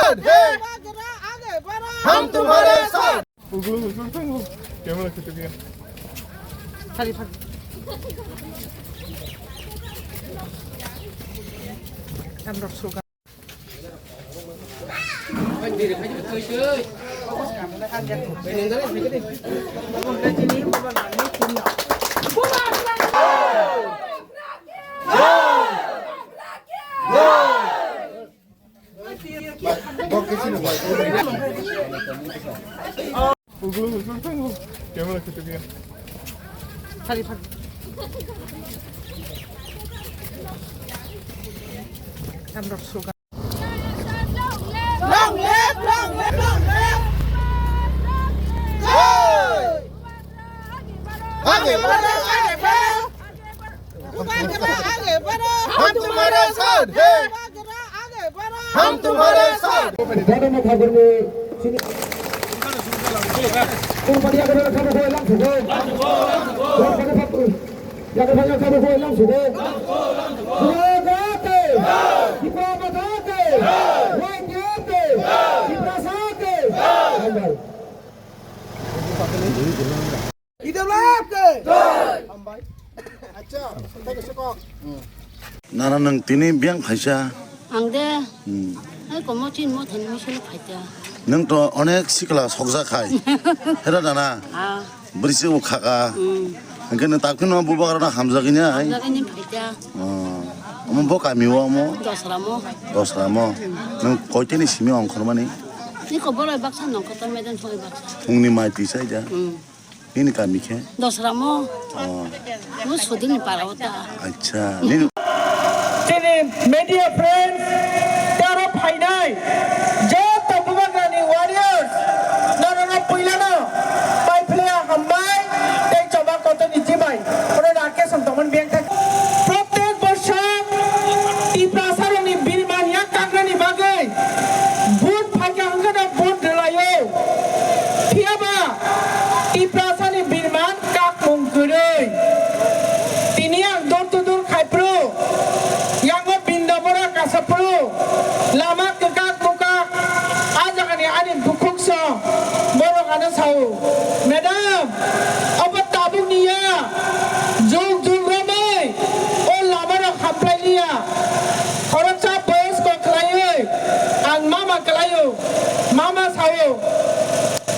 साथ हैं हम तुम्हारे साथ कैमरा खींच दिया कैमरा खींच दिया long live आगे बढ़ो हम तुम्हारे साथ हैं हम तुम्हारे साथ 나는 tini biang phaisa angde ai komo chin mo thin mi sil phaita nang to onek sikla sokja khai hera dana a brisi u khaka angkene takino bubagarana hamjagini ai jagani phaita amo bo kamiwa amo dosramo nang koiteni simi ongkhormani ni ko bolo baksa nong kota medan soi baksa fungni mai tisa ja ini kami ke dosramo mo sodini parawata acha ni media friends taro phainai je tabugani warriors narana puilana pai player hambai tei chaba koto nijibai ore rake santaman biang thak প্রত্যেক বছর টিপ্রাসারনি বীরমানিয়া কাংরানি বাগে বুট ফাইকা হংগনা বুট লায়ো থিয়াবা টিপ্রাসানি বীরমান কাক মুংকুরৈ তিনি আং দর খাইপ্রো yango bindabora kasapro lama kekak muka aja kani anin bukukso boro kana sau madam apa tabung niya jug ramai o lama ro khaplai liya kharacha boys ko klayo ang mama klayo mama sau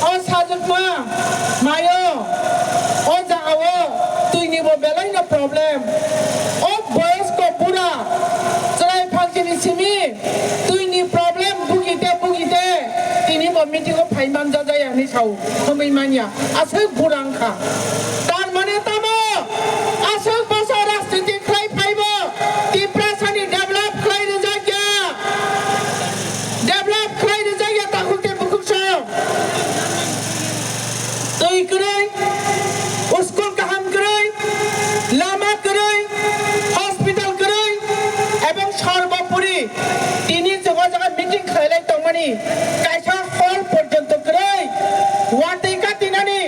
o sajak ma mayo o jagawo tu ni bo belai na problem o boys ko pura simi tuh ini problem bugite ini mau meeting of Paiman jaja yang ni tahu pemainnya asal kurang kah dan mana tamu asal pasar rastinti klay paibo di prasani develop klay rejaga takut ke bukuk sah tuh ikrei uskul kaham krei lama krei hospital krei ebang সর্বোপরি তিনি যোগাযোগের meeting খাইলাই তংমানি কাইসা হল পর্যন্ত গ্রই ওয়ার্ডে কাতিনানি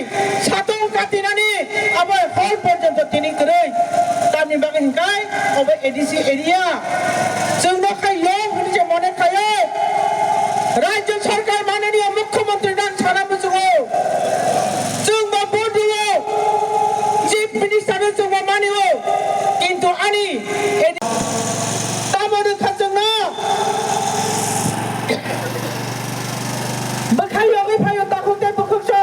সাতং কাতিনানি আবার হল পর্যন্ত তিনি গ্রই তারনি বাগে হিকাই অবে এডিসি এরিয়া जोंनो खाइलो হনি যে মনে খায় রাজ্য সরকার মাননীয় মুখ্যমন্ত্রী ডান সারা বুঝো जोंबो বড়িও চিফ মিনিস্টার जोंबो মানিও কিন্তু আনি bakhayogi phayo takute bukukso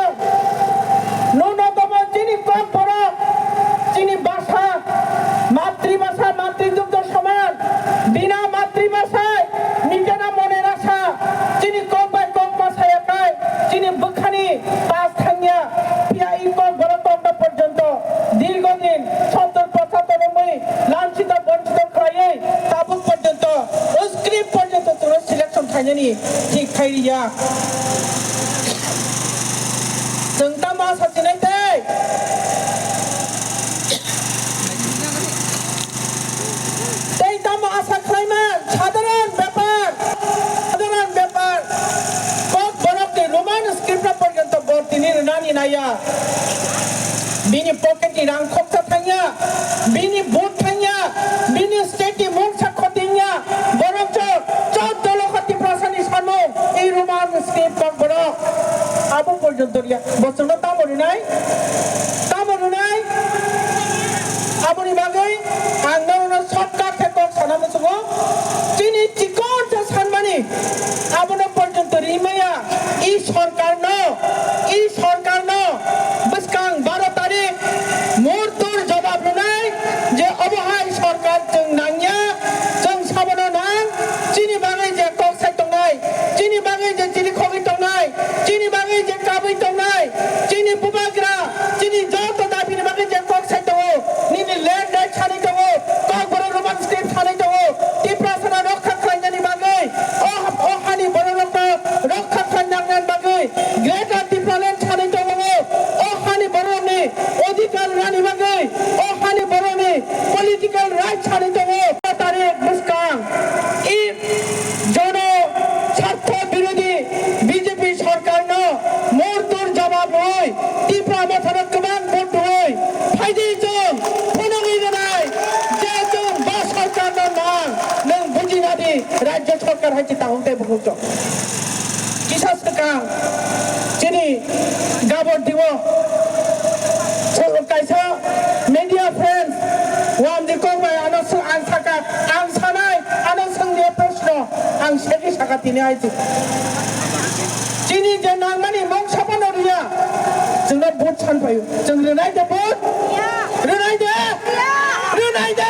nono tomo chini kom poro chini basa matrimasa matridugdor saman bina matrimasa nijena mone rasha chini kom bai kom masaya kai chini bukhani pas thangya pia ikon borotonda porjonto দীর্ঘদিন 70-75 লাঞ্ছিত বঞ্চিত খাইয়ে তাবুক পর্যন্ত script পর্যন্ত তোর selection খাইনি ঠিক খাইরিয়া जों दा मा साजिनाय दे दै दा मा आसा खालामो साधारण ব্যাপার কক বরফতে রোমান স্ক্রিপ্ট পর্যন্ত বর্তিনি নানি নাইয়া बिनि पकेटनि रां खरसा थाङा बिनि बुट थाङा बिनि स्टेटनि मुं साख'थिङा बरफ 14 लखति प्रासानि सानमु স্ক্রিপ্ট কক বড় আবু পর্যন্ত রিয়া বচন তামরি নাই আবুনি বাগৈ আন্দোলন সরকার থেকে সানামসুগ চিনি চিকন সানমানি আবুন পর্যন্ত রিমায়া ই সরকার ন বসকাং 12 তারিখ মুহূর্তর জবাব নাই যে অবহাই সরকার जों নাংয়া जों সাবনা নাং চিনি বাগৈ যে কক সাই তংনাই চিনি বাগৈ যে চিনি খগি তংনাই চিনি বাগৈ যে কাবৈ তংনাই চিনি বুবাগ্রা চিনি যত দাবিনি বাগৈ যে কক সাই তং নিনি ল্যান্ড রাইট ছানি তং কক বড় রোমান স্ক্রিপ্ট ছানি তং টিপ্রাসনা রক্ষা খাইনানি বাগৈ ও হানি বড় রক্ষা খাইনাংনান বাগৈ গ্রেটার টিপ্রাল্যান্ড ছানি তং ও হানি বড়নি অধিকার রানি বাগৈ ও হানি বড়নি পলিটিক্যাল রাইট ছানি তং তারিখ মুসকাং ই জন স্বার্থ বিরোধী বিজেপি সরকার ন মুহূর্তর জবাব হয় ত্রিপুরা মথার কমান ভোট হয় ফাইদি जों ফনগি জানাই যে जों বা সরকার নাং নং বুজিনাদি রাজ্য সরকার হাইছে তাহতে বুঝছ কিসা সরকার যিনি গাবর দিব কাইসা মিডিয়া ফ্রেন্ডস ওয়ান দি কবাই আনস আং থাকা আং সানাই আনসंनि প্রশ্ন আং সেটি সাকাতিনি আইছে যিনি যে নাংমানি মং সাপানো রিয়া जोंना ভোট সানফাयो जों রনাই দে ভোট রনাই দে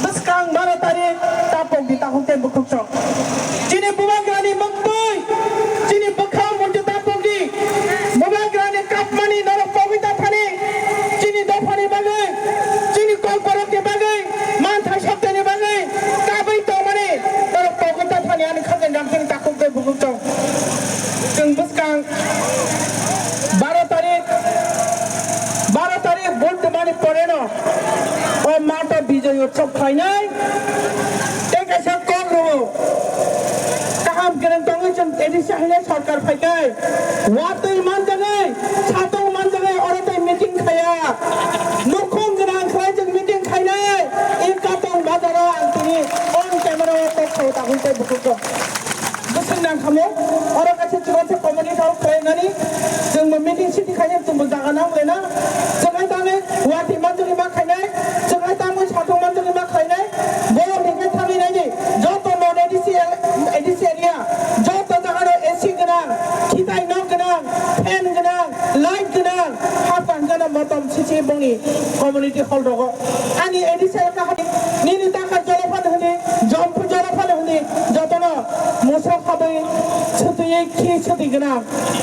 বসকাং 12 তারিখ তাপক দি তাহতে বুকুছ যিনি বুবাগ্রানি মংবই যিনি বখাও মন্তে তাপক দি বুবাগ্রানি কাপমানি নর পবিতা থানি যিনি দফানি বাগৈ যিনি কলপরকে বাগৈ মানথাই সপ্তানি বাগৈ কাবৈ তো মানে নর পবিতা থানি আনি খাজেন ডাকতেন তাককে বুকুছ जों বসকাং 12 তারিখ ভোট মানে পড়ে না ও মাটা বিজয় উৎসব খাইনাই তেকাইসা কম রবো কাহাম গেরেন তঙ্গै जों এডিসি হাইনা সরকার ফাইকাই ওয়াতৈ মান জাগাই সাতং মান জাগাই অরতৈ মিটিং খায়া নখং গরাং খাই जों মিটিং খাইনাই ই কাতং বাজারা আন্তিনি অন ক্যামেরা তো তাহতে বুকুছ गुसुं नांखामो अर गासै जोंसे कमिउनिटी हल खालामनानै जों मिटिं सिटि खायनाय जों जागा नांलेना जोंहाय दाने वाटी मानजोंनि मा खायनाय जोंहाय दामो साथं मानजोंनि मा खायनाय बर' हेंगे थालिनायनि जत नन एडिसि एरिया जत जागानो एसि गोनां खिथाय न गोनां फेन गोनां लाइट गोनां हाफान गोनां मतम सिसि बंनि कमिउनिटी हल दङ आंनि एडिसि एरिया निनि थाखाय जलफान होनि जम्पु जलफान होनि जतनो मोसा खाबै छतुयै खि छति गोनां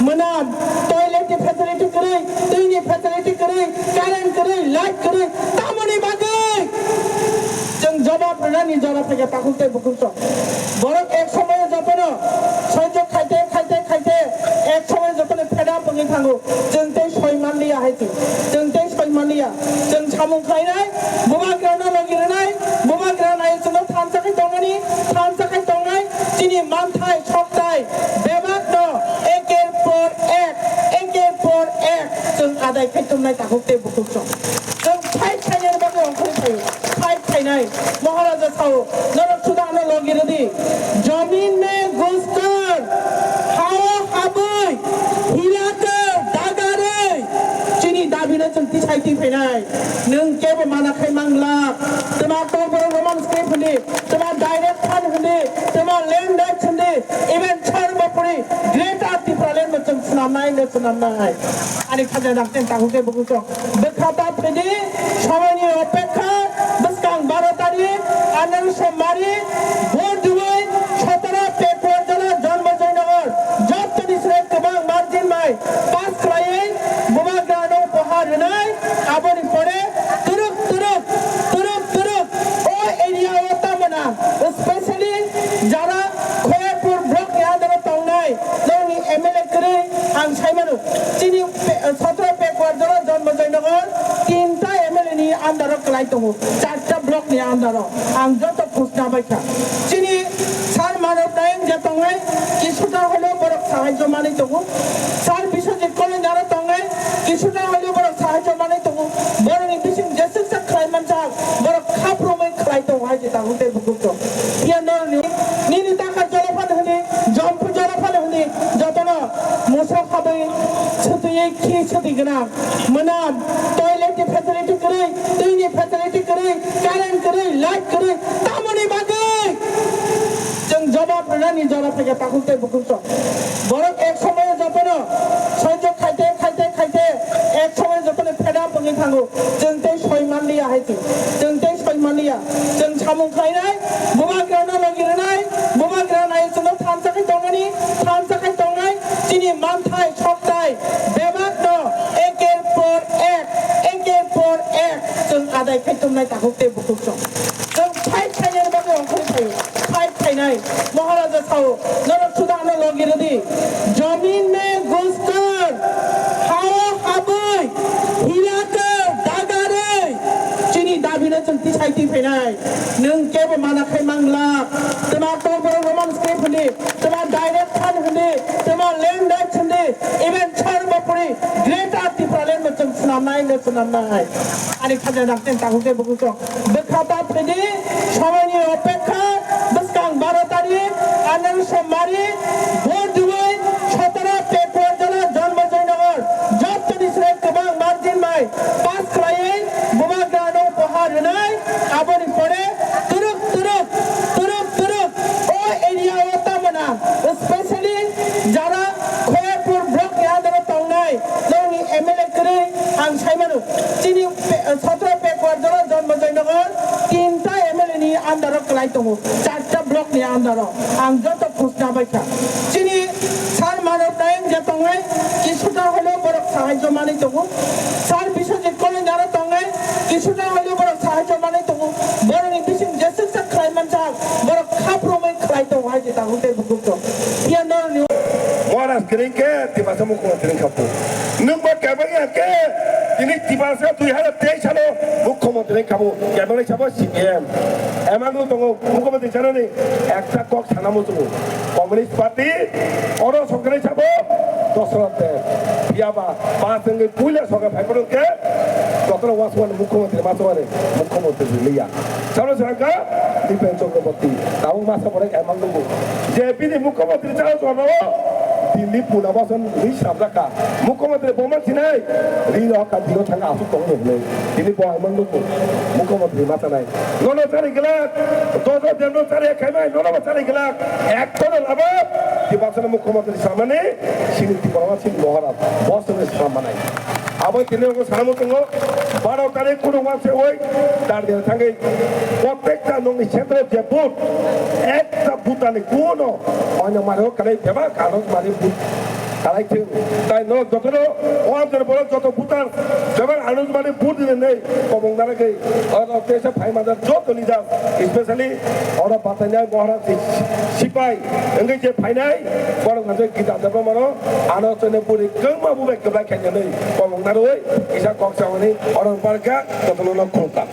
मोनाम टयलेटनि फेसिलिटि गरै दैनि फेसिलिटि गरै कारेन्ट गरै लाइट गरै तामनि बागै जों जवाब होनानै जरा फैगा ताकुते बुकुछ बरक एक समय जतनो सह्य खाइते एक समय जतनो फेदा बङै थांगो जों दै सयमानलिया हायति जों सामुं खायनाय बुबाग्राना लगिरनाय बुबाग्रानाय जों थानसाखै दंनाय যিনি মানথাই সপ্তাহে বেবাক ন একের পর এক जों আদায় খাইতমনাय তাহতে বুকুছ जों फाइट खायनाय बागै अंखरि थायो फाइट खायनाय महाराजा साव नरक सुदानो लगिरदि जमीन में घुसकर हावा हाबै हिलाकर दागारै যিনি दाबिनो जों तिसाइति फैनाय नों केबो मानाखै मांला तमा तबर रोमान स्क्रिप्ट होनि तमा डाइरेक्ट फान होनि तमा लैंड राइट होनि इवेन सर्वोपरि ग्रेटर टिप्रालेन्ड जों सुनामनाय आनि खाजा डाक्टेन ताहुके बुकुछ बेखाता फैदि সময়नि अपेक्षा बसकां 12 तारिख आनन्द सोमवारी भोट दिबै 17 पेपर जला जन्म जयनगर जत दिसरे गोबां मार्जिन माय पास खालायै बुबाग्रानो उपहार होनाय आबनि परे तुरुक ओ एरिया ओतामना स्पेशली जारा खयपुर ब्लक यादरा तंनाय जोंनि एमएलए करे आं सायमानु जिनि 17 पेपर जला जन्म जयनगर 3टा एमएलए नि आन्दाराव खालाय दङ 4टा ब्लक नि आन्दाराव आं जत घोषणा बायखा जिनि सार मानव नायक जे तंनाय किसुटा हलो बरक साहाय्य माने दङ सार बिश्वजित कलेज जारा तंनाय किसुटा हलो बरक साहाय्य माने दङ बरनि बिसिम जेसेसा खालायमान जा बरक खाफ्रोमै खालाय दङ हाय जे ताहुते बुकुछ या नरनि निनि थाखाय जलफान होनि जम्पु जला फारियै खि सति गोनां मोनाम टयलेटनि फेसिलिटि गैयै दैनि फेसिलिटि गैयै कारेन्ट गैयै लाइट गैयै तामनि बागै जों जवाब होनानै जरा फैया ताकुते बुकुस बरं एक समय जपनो सह्य खाइते खाइते खाइते एक समय जपनो फेदा बङै थाङो जों दै सयमानलिया हायथि जों दै सयमानलिया जों सामु खायनाय बुबाग्राना लगिरनाय बुबाग्रानाय जों थानसाखै दंनाय दिनै मानथाय सकथाय बेबाद न एकेर पर एक जों आदाय खायथुमनाय ताकुते बुकुस जों फाइट खायनाय बागै अंखरि थायो फाइट खायनाय महाराजा साव नरक सुदानो लगिरदि जमीन में घुसकर हावा हाबै हिलाकर दागारै चिनी दाबिनो जों तिसाइति फैनाय नों केबो मानाखै मांला तमा तोर रोमान स्क्रिप्ट होनदि तमा डाइरेक्ट खान होनदि तमा लेन्ड डाइट होनदि इभेन छारबापुरी ग्रेट आर्टिफालेन में जों सुनामनाय आरि खाजा नाखतेन ताहुते बुकुस बेखाता फैदि समायनि अपेक्षा बसकां 12 तारिख आनन्द सोमवारी भोट दुबै 17 पेपर जला जन्म जयनगर जब तनिसरे गोबां मार्जिन माय पास खालायै बुबाग्रानो उपहार होनाय आबोनि परे तुरुक ओ एरिया तामना स्पेशली जारा खयपुर ब्लक यादर तंनाय जोंनि एमएलए करै आं सायमानो दिनै 17 पेपर जला जन्म जयनगर 3टा एमएलए नि आन्दाराव खालाय दङ 4टा ब्लक नि आन्दाराव आं जत घोषणा बायखा दिनै सार मानव नायक जे तंनाय किसुटा हलो बरक साहाय्य माने दङ सार बिश्वजित कलेज आरो तंनाय किसुटा हलो बरक साहाय्य माने दङ बरनि बिसिं जेसेसा खालायमान जा बरक खाफ्रोमै खालाय दङ हाय ताहुते बुकुस या नरनि Moras keringke tiba sama mukhomantri kapu. Nunggu kabangnya ke ini tiba saya tuh hari teisalo mukhomantri kapu. Kabangnya siapa CPM. Emang tuh tunggu mukhomantri sana nih. Ekta kok sana musuh. Komunis Parti orang sokre siapa? Dosrate. Biaba pasangnya punya sokre paperun ke. Dokter waswan mukhomantri masukane mukhomantri liya. Kalau serangka di Pencokrabakti. Tahu masa mereka emang tunggu. JP ini mukhomantri cara sono. Delhi पुनावासन रिस रामलाका मुख्यमंत्री बोमन सिनाय Reno का दिनो थांगा आसु तंग ने दिल्ली बोमन नुको मुख्यमंत्री माता नाय नोनो सारी गला दोदो देनो सारी खाइमाय नोनो सारी गला एक तो लाबा दिबासन मुख्यमंत्री सामने सिनिति परवासिन महाराज बसने सामने अब तिने को सामु तंगो 12 तारिख को वासे होय तार दिन थांगे प्रत्येकटा नोंनि क्षेत्र जे बुथ एकटा बुथानि कोनो अन्य मारो करे देबा कागज माने बुथ कालाइथिं ताइ न जतरो ओआमजर बरो जत बुथार जेबार आनुज माने बुथ नै कबंदारा गई और तेसे फाइ मादर जत निजा स्पेशली और बातन्या महाराज सिपाई अंगे जे फाइनाय बर गजे गिदा जब मारो आनो चने पुरी गंमा बुबे गबा खेने नै कबंदार होय इसा कक्सावनि और बारका जतनो न खोका